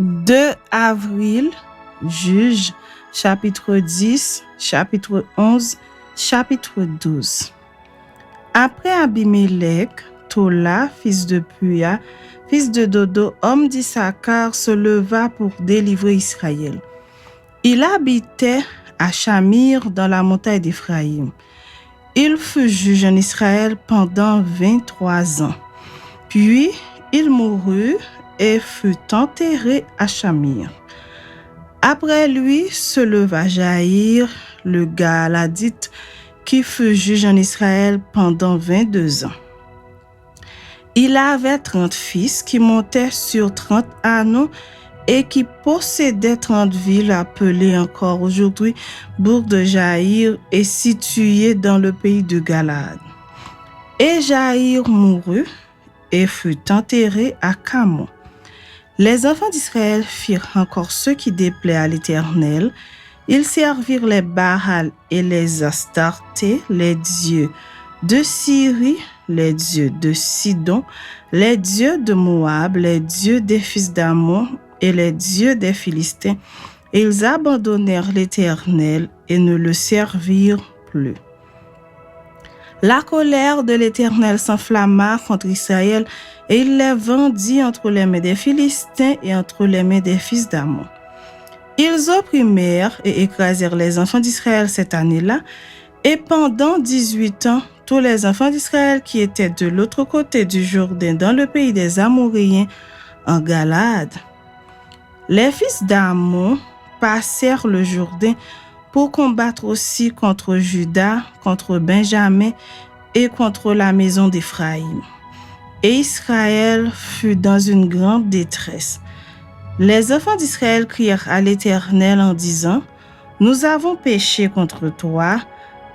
2 avril, Juges, chapitre 10, chapitre 11, chapitre 12. Après Abimelech, Tola, fils de Puya, fils de Dodo, homme d'Issachar, se leva pour délivrer Israël. Il habitait à Shamir, dans la montagne d'Éphraïm. Il fut juge en Israël pendant 23 ans. Puis il mourut et fut enterré à Shamir. Après lui se leva Jaïr, le Galadite, qui fut juge en Israël pendant 22 ans. Il avait 30 fils qui montaient sur 30 anneaux et qui possédaient 30 villes appelées encore aujourd'hui Bourg de Jaïr et situées dans le pays de Galad. Et Jaïr mourut et fut enterré à Camon. Les enfants d'Israël firent encore ce qui déplaît à l'Éternel. Ils servirent les Baal et les Astartés, les dieux de Syrie, les dieux de Sidon, les dieux de Moab, les dieux des fils d'Ammon et les dieux des Philistins. Et ils abandonnèrent l'Éternel et ne le servirent plus. La colère de l'Éternel s'enflamma contre Israël et il les vendit entre les mains des Philistins et entre les mains des fils d'Ammon. Ils opprimèrent et écrasèrent les enfants d'Israël cette année-là, et pendant 18 ans, tous les enfants d'Israël qui étaient de l'autre côté du Jourdain dans le pays des Amoréens en Galade. Les fils d'Ammon passèrent le Jourdain pour combattre aussi contre Juda, contre Benjamin et contre la maison d'Éphraïm. Et Israël fut dans une grande détresse. Les enfants d'Israël crièrent à l'Éternel en disant : « Nous avons péché contre toi,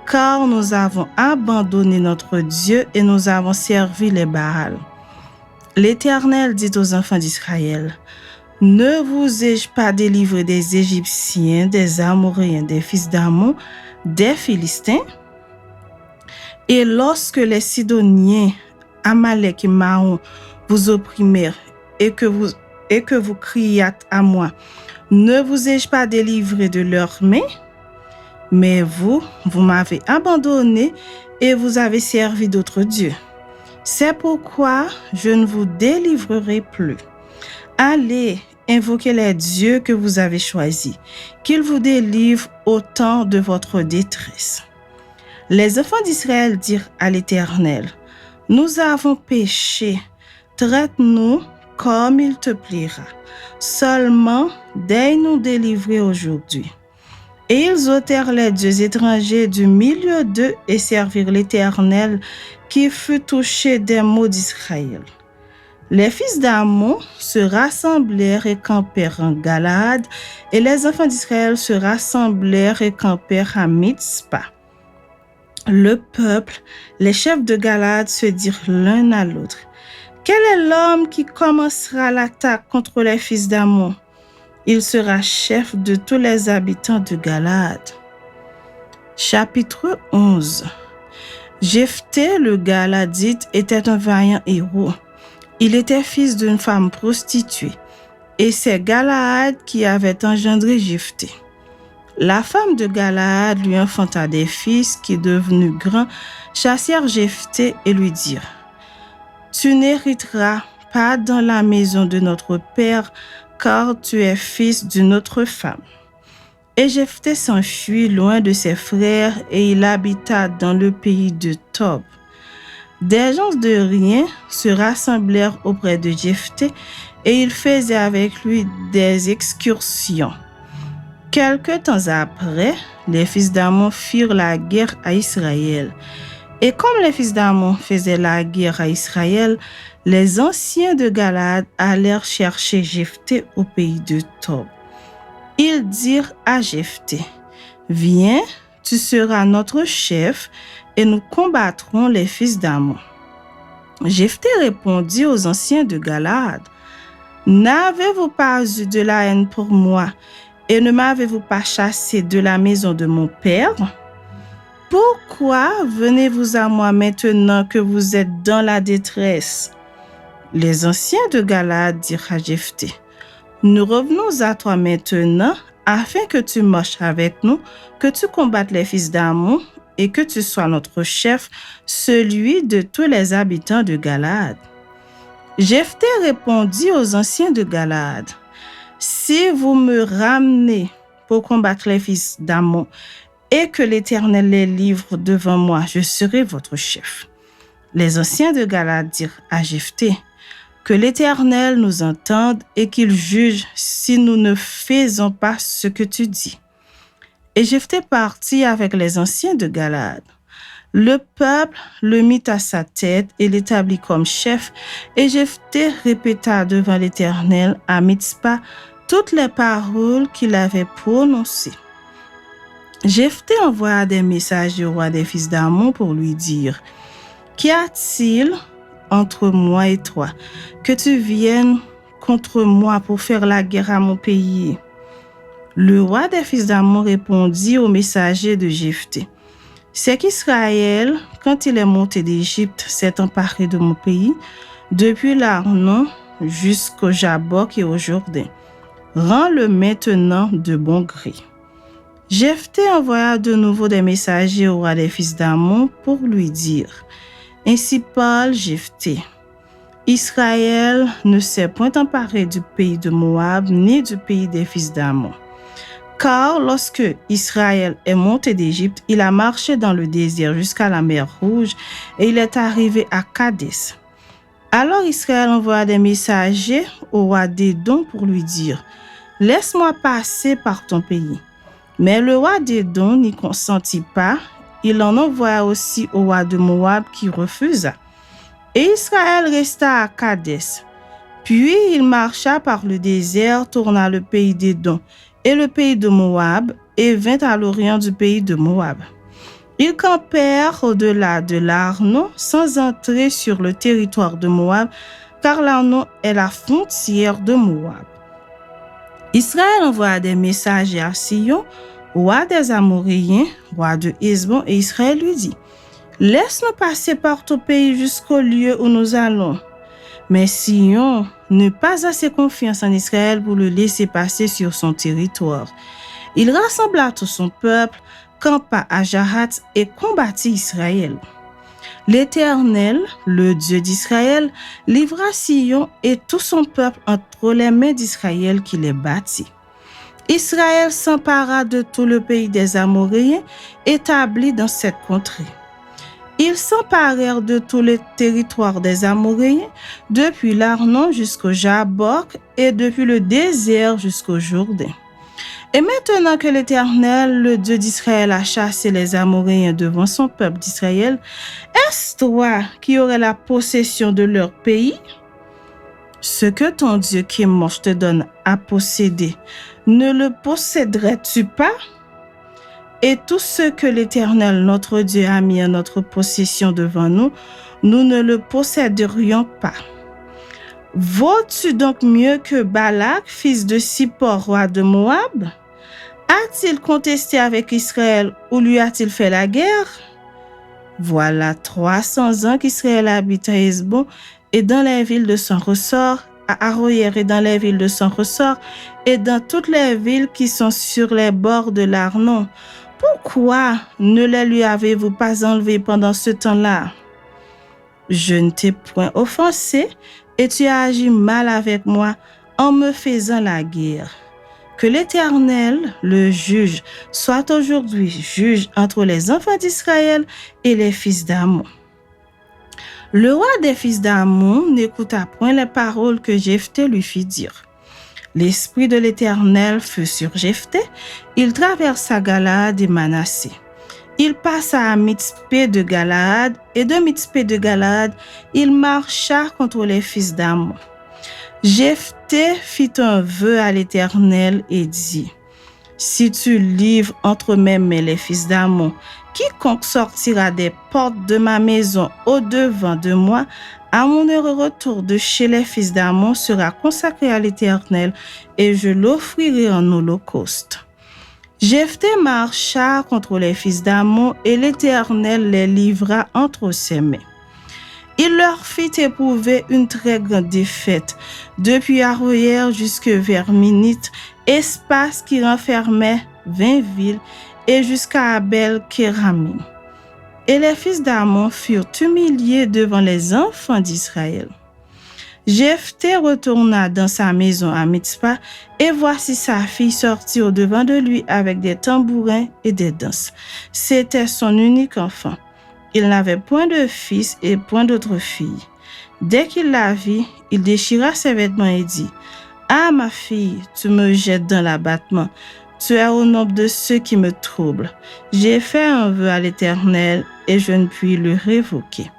car nous avons abandonné notre Dieu et nous avons servi les Baals. » L'Éternel dit aux enfants d'Israël : « Ne vous ai-je pas délivré des Égyptiens, des Amoréens, des fils d'Ammon, des Philistins ? Et lorsque les Sidoniens, Amalek et Maon vous opprimèrent et que vous criâtes à moi, ne vous ai-je pas délivré de leurs mains ? Mais vous m'avez abandonné et vous avez servi d'autres dieux. C'est pourquoi je ne vous délivrerai plus. Allez, invoquez les dieux que vous avez choisis, qu'ils vous délivrent au temps de votre détresse. » Les enfants d'Israël dirent à l'Éternel : « Nous avons péché, traite-nous comme il te plaira. Seulement, daigne nous délivrer aujourd'hui. » Et ils ôtèrent les dieux étrangers du milieu d'eux et servirent l'Éternel, qui fut touché des maux d'Israël. Les fils d'Ammon se rassemblèrent et campèrent en Galade, et les enfants d'Israël se rassemblèrent et campèrent à Mitzpa. Le peuple, les chefs de Galade se dirent l'un à l'autre : « Quel est l'homme qui commencera l'attaque contre les fils d'Ammon ? Il sera chef de tous les habitants de Galade. » Chapitre 11. Jephthé le Galadite était un vaillant héros. Il était fils d'une femme prostituée, et c'est Galaad qui avait engendré Jephthé. La femme de Galaad lui enfanta des fils qui, devenus grands, chassèrent Jephthé et lui dirent : « Tu n'hériteras pas dans la maison de notre père, car tu es fils d'une autre femme. » Et Jephthé s'enfuit loin de ses frères et il habita dans le pays de Tob. Des gens de rien se rassemblèrent auprès de Jephthé et ils faisaient avec lui des excursions. Quelque temps après, les fils d'Ammon firent la guerre à Israël. Et comme les fils d'Ammon faisaient la guerre à Israël, les anciens de Galad allèrent chercher Jephthé au pays de Tob. Ils dirent à Jephthé : « Viens, tu seras notre chef et nous combattrons les fils d'Ammon. » Jephthé répondit aux anciens de Galad : « N'avez-vous pas eu de la haine pour moi et ne m'avez-vous pas chassé de la maison de mon père ? Pourquoi venez-vous à moi maintenant que vous êtes dans la détresse ? » Les anciens de Galad dirent à Jephthé : « Nous revenons à toi maintenant, afin que tu marches avec nous, que tu combattes les fils d'Ammon et que tu sois notre chef, celui de tous les habitants de Galaad. Jephthé répondit aux anciens de Galaad, « Si vous me ramenez pour combattre les fils d'Ammon et que l'Éternel les livre devant moi, je serai votre chef. » Les anciens de Galaad dirent à Jephthé, « Que l'Éternel nous entende et qu'il juge si nous ne faisons pas ce que tu dis. » Et Jephthé partit avec les anciens de Galaad. Le peuple le mit à sa tête et l'établit comme chef, et Jephthé répéta devant l'Éternel à Mitzpa toutes les paroles qu'il avait prononcées. Jephthé envoya des messages au roi des fils d'Ammon pour lui dire, « Qu'y a-t-il entre moi et toi, que tu viennes contre moi pour faire la guerre à mon pays? » Le roi des fils d'Ammon répondit aux messagers de Jephthé, « C'est qu'Israël, quand il est monté d'Égypte, s'est emparé de mon pays, depuis l'Arnon jusqu'au Jabbok et au Jourdain. Rends-le maintenant de bon gré. » Jephthé envoya de nouveau des messagers au roi des fils d'Ammon pour lui dire, « Ainsi parle Jephthé. Israël ne s'est point emparé du pays de Moab ni du pays des fils d'Ammon. Car lorsque Israël est monté d'Égypte, il a marché dans le désert jusqu'à la mer Rouge et il est arrivé à Kadès. Alors Israël envoya des messagers au roi d'Édom pour lui dire, « Laisse-moi passer par ton pays. » Mais le roi d'Édom n'y consentit pas. Il en envoya aussi au roi de Moab qui refusa. Et Israël resta à Kadès. Puis il marcha par le désert, tourna le pays d'Édom et le pays de Moab, et vint à l'orient du pays de Moab. Ils campèrent au-delà de l'Arnon, sans entrer sur le territoire de Moab, car l'Arnon est la frontière de Moab. Israël envoya des messagers à Sihon, roi des Amoréens, roi de Hesbon, et Israël lui dit, « Laisse-nous passer par ton pays jusqu'au lieu où nous allons. » Mais Sihon n'eut pas assez confiance en Israël pour le laisser passer sur son territoire. Il rassembla tout son peuple, campa à Jahath et combattit Israël. L'Éternel, le Dieu d'Israël, livra Sihon et tout son peuple entre les mains d'Israël qui les battit. Israël s'empara de tout le pays des Amoréens établi dans cette contrée. Ils s'emparèrent de tout le territoire des Amoréens, depuis l'Arnon jusqu'au Jabbok et depuis le désert jusqu'au Jourdain. Et maintenant que l'Éternel, le Dieu d'Israël, a chassé les Amoréens devant son peuple d'Israël, est-ce toi qui aurais la possession de leur pays? Ce que ton Dieu Kémosh te donne à posséder, ne le posséderais-tu pas? Et tout ce que l'Éternel, notre Dieu, a mis en notre possession devant nous, nous ne le posséderions pas. Vaux-tu donc mieux que Balak, fils de Sippor, roi de Moab? A-t-il contesté avec Israël ou lui a-t-il fait la guerre? Voilà 300 ans qu'Israël habite à Hesbon et dans les villes de son ressort, à Aroër et dans les villes de son ressort, et dans toutes les villes qui sont sur les bords de l'Arnon. Pourquoi ne les lui avez-vous pas enlevés pendant ce temps-là? Je ne t'ai point offensé et tu as agi mal avec moi en me faisant la guerre. Que l'Éternel, le juge, soit aujourd'hui juge entre les enfants d'Israël et les fils d'Ammon. Le roi des fils d'Ammon n'écouta point les paroles que Jephthé lui fit dire. L'esprit de l'Éternel fut sur Jephthé. Il traversa Galaad et Manassé. Il passa à Mitzpé de Galaad, et de Mitzpé de Galaad, il marcha contre les fils d'Ammon. Jephthé fit un vœu à l'Éternel et dit, « Si tu livres entre mes mains les fils d'Ammon, quiconque sortira des portes de ma maison au-devant de moi, à mon heureux retour de chez les fils d'Ammon sera consacré à l'Éternel, et je l'offrirai en holocauste. » Jephthé marcha contre les fils d'Ammon, et l'Éternel les livra entre ses mains. Il leur fit éprouver une très grande défaite, depuis Aroër jusque vers Minite, espace qui renfermait 20 villes, et jusqu'à Abel-Kéramim. Et les fils d'Amon furent humiliés devant les enfants d'Israël. Jephthé retourna dans sa maison à Mitzpa, et voici sa fille sortit au-devant de lui avec des tambourins et des danses. C'était son unique enfant. Il n'avait point de fils et point d'autre fille. Dès qu'il la vit, il déchira ses vêtements et dit, « Ah, ma fille, tu me jettes dans l'abattement. Tu es au nombre de ceux qui me troublent. J'ai fait un vœu à l'Éternel et je ne puis le révoquer. »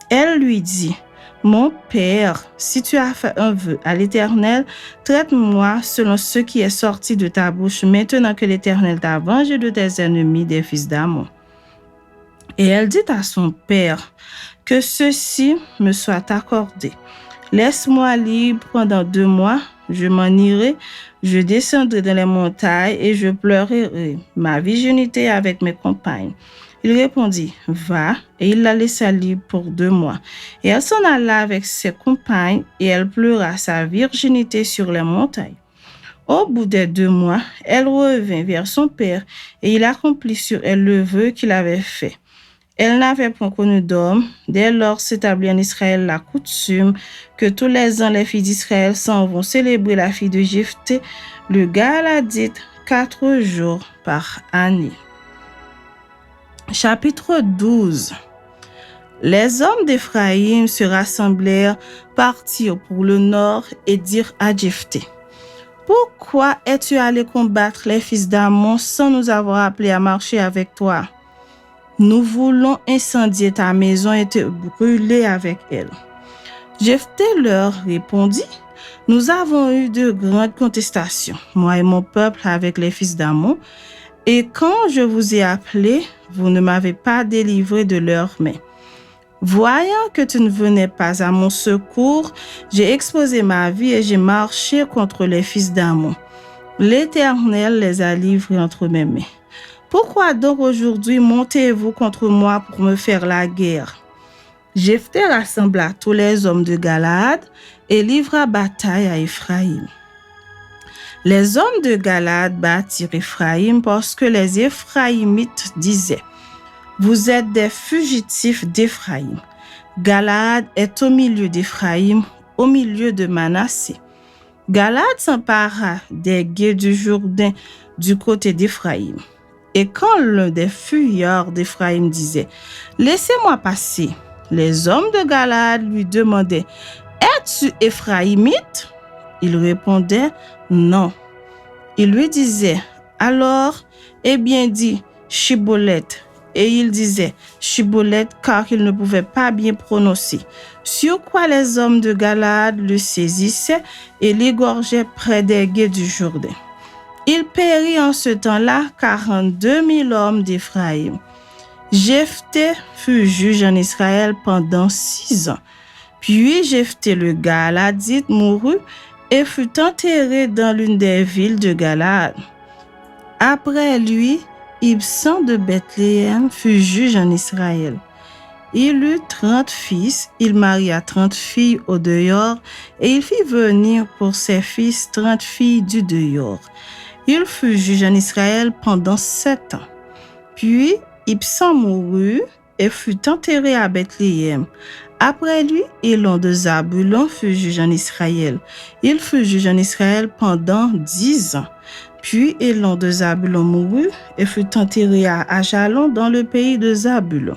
Elle lui dit, « Mon père, si tu as fait un vœu à l'Éternel, traite-moi selon ce qui est sorti de ta bouche, maintenant que l'Éternel t'a vengé de tes ennemis, des fils d'Amon. » Et elle dit à son père, « Que ceci me soit accordé. Laisse-moi libre pendant 2 mois, je m'en irai, je descendrai dans les montagnes et je pleurerai ma virginité avec mes compagnes. » Il répondit, « Va. » Et il la laissa libre pour 2 mois. Et elle s'en alla avec ses compagnes et elle pleura sa virginité sur les montagnes. Au bout des 2 mois, elle revint vers son père et il accomplit sur elle le vœu qu'il avait fait. Elle n'avait point connu d'homme. Dès lors s'établit en Israël la coutume que tous les ans les filles d'Israël s'en vont célébrer la fille de Jephthé, le Galadite, 4 jours par année. Chapitre 12. Les hommes d'Éphraïm se rassemblèrent, partirent pour le nord et dirent à Jephthé, « Pourquoi es-tu allé combattre les fils d'Amon sans nous avoir appelés à marcher avec toi? Nous voulons incendier ta maison et te brûler avec elle. » Jephthé leur répondit, « Nous avons eu de grandes contestations, moi et mon peuple, avec les fils d'Amon, et quand je vous ai appelés, vous ne m'avez pas délivré de leurs mains. Voyant que tu ne venais pas à mon secours, j'ai exposé ma vie et j'ai marché contre les fils d'Amon. L'Éternel les a livrés entre mes mains. Pourquoi donc aujourd'hui montez-vous contre moi pour me faire la guerre? » Jephthé rassembla tous les hommes de Galaad et livra bataille à Éphraïm. Les hommes de Galaad battirent Éphraïm parce que les Éphraïmites disaient, « Vous êtes des fugitifs d'Éphraïm. Galaad est au milieu d'Éphraïm, au milieu de Manassé. » Galaad s'empara des gués du Jourdain du côté d'Éphraïm. Et quand l'un des fuyards d'Éphraïm disait, « Laissez-moi passer », les hommes de Galaad lui demandaient, « Es-tu Éphraïmite? » Il répondait, « Non. » Il lui disait, « Alors, eh bien dis, Chiboleth. » Et il disait, « Chiboleth, car il ne pouvait pas bien prononcer. » Sur quoi les hommes de Galaad le saisissaient et l'égorgeaient près des gués du Jourdain. Il périt en ce temps-là 42 000 hommes d'Éphraïm. Jephthé fut juge en Israël pendant 6 ans. Puis Jephthé le Galadite mourut et fut enterré dans l'une des villes de Galaad. Après lui, Ibsan de Bethléem fut juge en Israël. Il eut 30 fils, il maria 30 filles au dehors, et il fit venir pour ses fils 30 filles du dehors. Il fut juge en Israël pendant 7 ans. Puis Ibsan mourut et fut enterré à Bethléem. Après lui, Élon de Zabulon fut juge en Israël. Il fut juge en Israël pendant 10 ans. Puis Élon de Zabulon mourut et fut enterré à Ajalon dans le pays de Zabulon.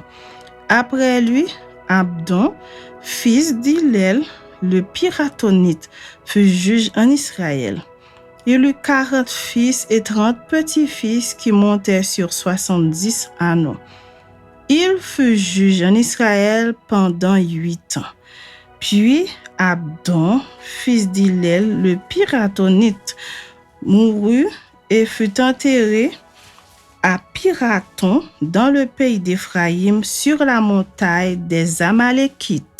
Après lui, Abdon, fils d'Hillel, le Piratonite, fut juge en Israël. Il eut 40 fils et 30 petits-fils qui montaient sur 70 anneaux. Il fut juge en Israël pendant 8 ans. Puis Abdon, fils d'Hillel, le Piratonite, mourut et fut enterré à Piraton, dans le pays d'Éphraïm, sur la montagne des Amalékites.